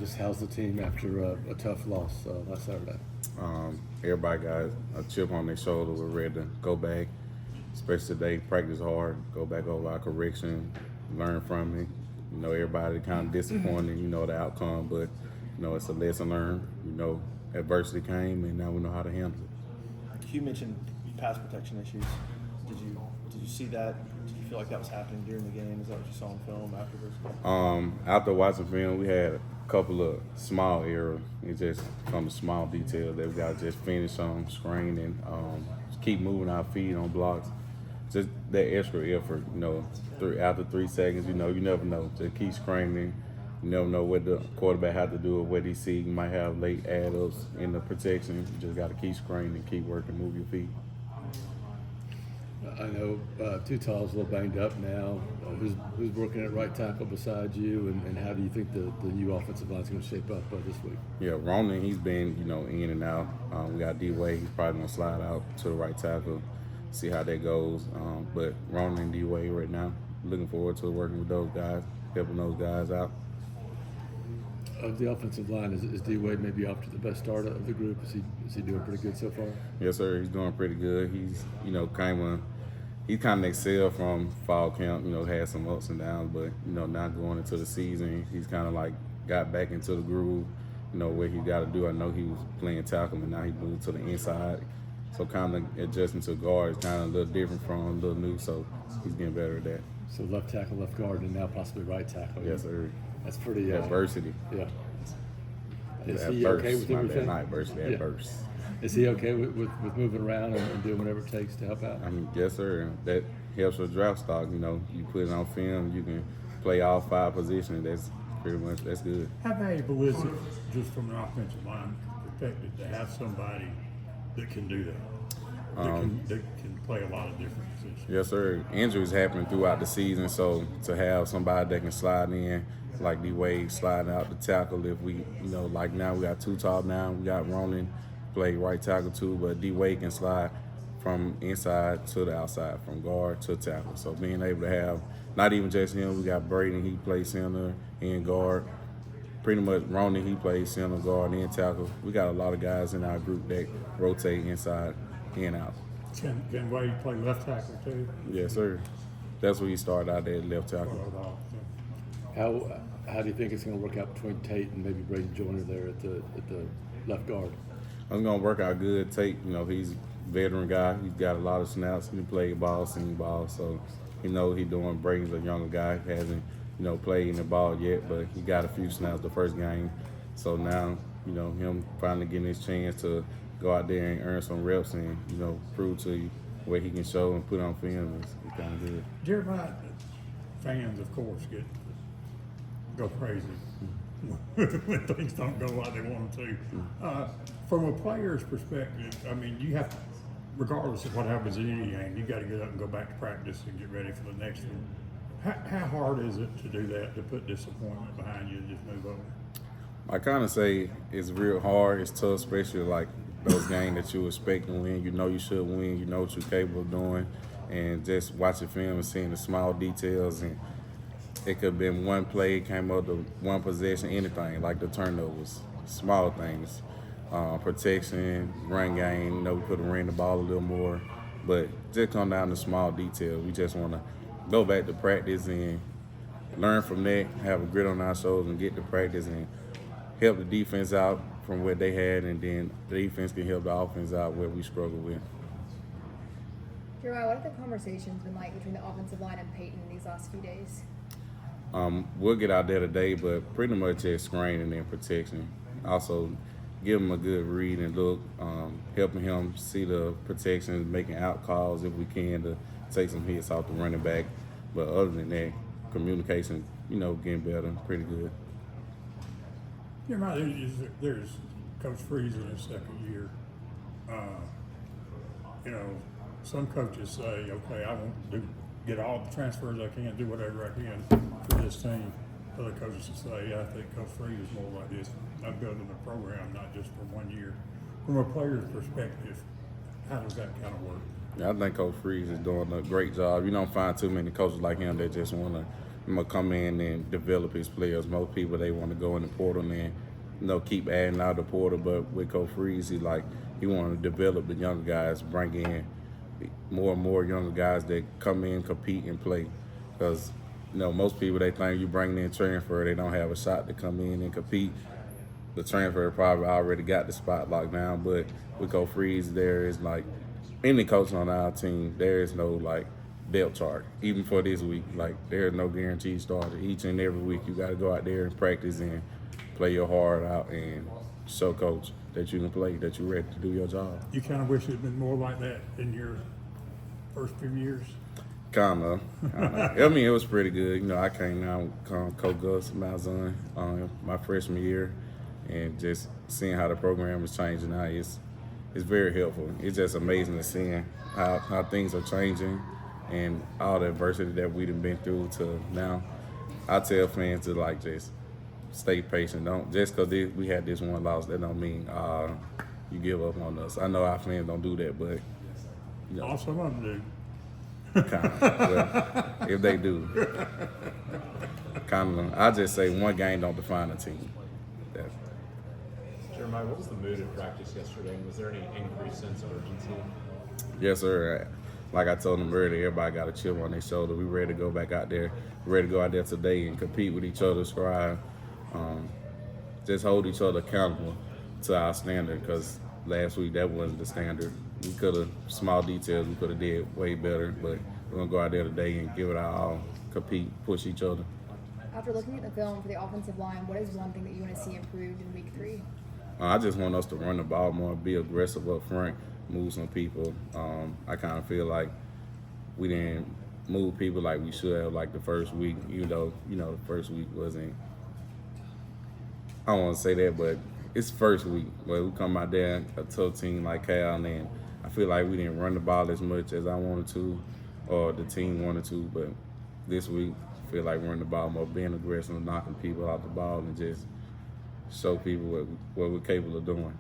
Just how's the team after a tough loss last Saturday? Everybody got a chip on their shoulder. We're ready to go back, especially today. Practice hard, go back over our correction, learn from it. Everybody kind of disappointed. The outcome, but it's a lesson learned. Adversity came, and now we know how to handle it. You mentioned pass protection issues. Did you see that? Did you feel like that was happening during the game? Is that what you saw on film afterwards? After watching film, we had a couple of small errors. It just from the small details that we got to just finish on screen and keep moving our feet on blocks. Just that extra effort, after 3 seconds, you never know. Just keep screaming. You never know what the quarterback has to do or what he sees. You might have late add-ups in the protection. You just got to keep screaming, keep working, move your feet. I know Tutaw's a little banged up now. Who's working at right tackle beside you, and how do you think the new offensive line is going to shape up this week? Yeah, Ronan, he's been in and out. We got D-Wade, he's probably going to slide out to the right tackle, see how that goes. But Ronan and D-Wade right now, looking forward to working with those guys, helping those guys out. Of the offensive line, is D-Wade maybe off to the best start of the group? Is he doing pretty good so far? Yes, sir. He's doing pretty good. He's kind of excelled from fall camp. Had some ups and downs, but now going into the season, he's kind of like got back into the groove. What he got to do. I know he was playing tackle, and now he moved to the inside. So kind of adjusting to guard is kind of a little different from a little new. So he's getting better at that. So left tackle, left guard, and now possibly right tackle. Yes, sir. That's pretty adversity. Yeah. Is he okay with everything? Not adversity, adverse. Is he okay with moving around and doing whatever it takes to help out? Yes, sir. That helps with draft stock. You put it on film, you can play all 5 positions. That's good. How valuable is it, just from an offensive line perspective, to have somebody that can do that? That can play a lot of different positions. Yes, sir. Injuries happen throughout the season, so to have somebody that can slide in, like D-Wade sliding out the tackle, if we, like now we got Tutau now, we got Ronan play right tackle too, but D-Wade can slide from inside to the outside, from guard to tackle. So being able to have, not even just him, we got Braden, he plays center and guard. Pretty much Ronan, he plays center, guard, and tackle. We got a lot of guys in our group that rotate inside and out. Can Wade play left tackle too? Yes, sir. That's where he started out there, left tackle. How do you think it's going to work out between Tate and maybe Braden Joyner there at the left guard? It's going to work out good. Tate, he's a veteran guy. He's got a lot of snaps. He played ball, senior ball, so he knows he's doing. Braden's a younger guy. He hasn't, played in the ball yet, but he got a few snaps the first game. So now, him finally getting his chance to go out there and earn some reps and, prove to you what he can show and put on film is kind of good. Jeremiah, fans, of course, go crazy when things don't go like they want them to. From a player's perspective, I mean, you have to, regardless of what happens in any game, you got to get up and go back to practice and get ready for the next one. How hard is it to do that, to put disappointment behind you and just move on? I kind of say it's real hard. It's tough, especially like those games that you expect to win. You should win. You know what you're capable of doing. And just watching film and seeing the small details. And it could have been one play, came up to one possession, anything, like the turnovers, small things. Protection, run game, we could have ran the ball a little more. But just come down to small details. We just want to go back to practice and learn from that, have a grit on our shoulders and get to practice and help the defense out from what they had, and then the defense can help the offense out where we struggle with. Jeremiah, what have the conversations been like between the offensive line and Peyton these last few days? We'll get out there today, but pretty much just screening and protection. Also, give him a good read and look, helping him see the protections, making out calls if we can to take some hits off the running back. But other than that, communication, getting better, pretty good. There's Coach Freeze in his second year. Some coaches say, okay, I want to get all the transfers I can, do whatever I can for this team. Other coaches say, I think Coach Freeze is more like this. I'm building a program, not just for 1 year. From a player's perspective, how does that kind of work? Yeah, I think Coach Freeze is doing a great job. You don't find too many coaches like him that just want to I'm gonna come in and develop his players. Most people they want to go in the portal and keep adding out the portal, but with Coach Freeze, he want to develop the younger guys, bring in more and more younger guys that come in, compete, and play. Because most people they think you bring in transfer, they don't have a shot to come in and compete. The transfer probably already got the spot locked down, but with Coach Freeze, there is like any coach on our team, there is no like depth chart. Even for this week, like there is no guaranteed starter. Each and every week, you got to go out there and practice and play your heart out and show coach that you can play, that you're ready to do your job. You kind of wish it had been more like that in your first few years? Kinda. I mean, it was pretty good. I came down with Coach Gus Malzahn my freshman year, and just seeing how the program is changing now, it's very helpful. It's just amazing to seeing how things are changing and all the adversity that we've been through to now. I tell fans to like just stay patient. Don't just because we had this one loss, that don't mean you give up on us. I know our fans don't do that, but Oh, some of them do. well, if they do, I just say one game don't define a team. Jeremiah, what was the mood at practice yesterday? Was there any increased sense of urgency? Yes, sir. Like I told them earlier, everybody got a chip on their shoulder. We ready to go back out there. We're ready to go out there today and compete with each other, strive. Just hold each other accountable to our standard, because last week that wasn't the standard. We could have, small details, we could have did way better, but we're going to go out there today and give it our all, compete, push each other. After looking at the film for the offensive line, what is one thing that you want to see improved in week 3? I just want us to run the ball more, be aggressive up front, move some people. I kind of feel like we didn't move people like we should have, like the first week, even though, the first week wasn't, I don't want to say that, but it's first week. But we come out there, a tough team like Cal, and I feel like we didn't run the ball as much as I wanted to, or the team wanted to. But this week, I feel like running the ball more, being aggressive, knocking people out the ball, and just show people what we're capable of doing.